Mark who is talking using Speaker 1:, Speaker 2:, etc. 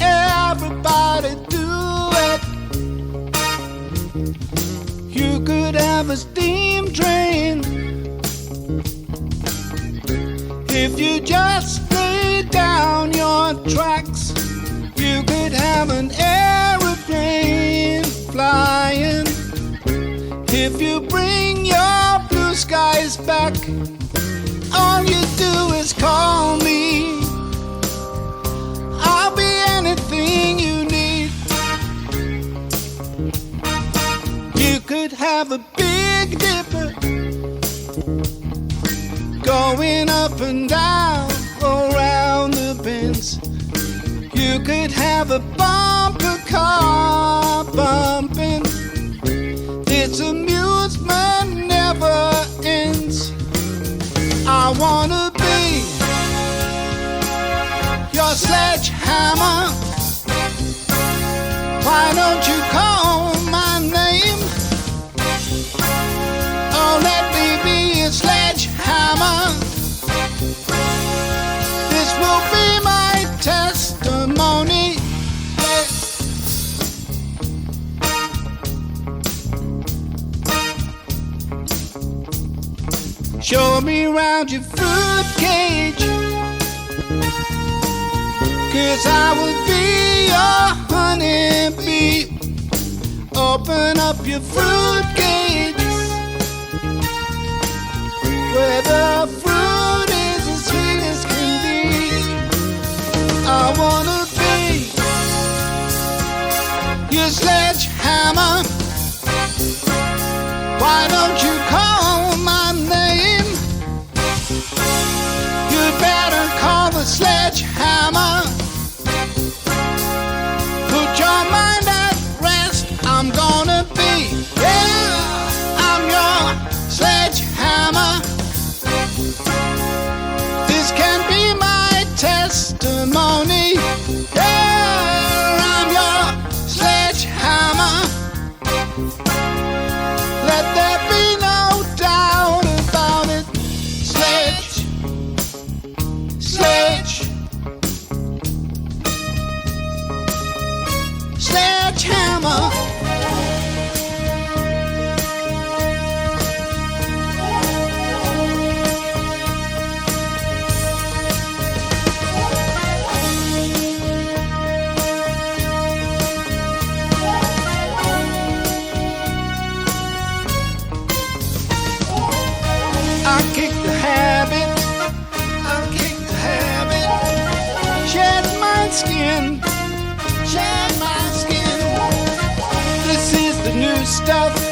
Speaker 1: Everybody do it. You could have a steam train if you just lay down your tracks. You could have an aeroplane flying if you bring your blue skies back. All you do is call me. I'll be anything you need. You could have a Big Dipper going up and down around the bends. You could have a bumper car bumping. Its amusement never ends. I wanna be your sledgehammer. Why don't you call my name? Oh, let me be a sledgehammer. This will be my testimony. Show me around your fruit cage, 'cause I will be your honeybee. Open up your fruit cages where the fruit is as sweet as can be. I wanna be your sledgehammer. Why don't you call my name? You'd better call the sledgehammer. Put your mind at rest. I'm gonna be, yeah, I'm your sledgehammer. This can be my testimony. Yeah, I'm your sledgehammer. Let there be no doubt about it. Sledgehammer. I kick the habit, shed my skin, This is the new stuff.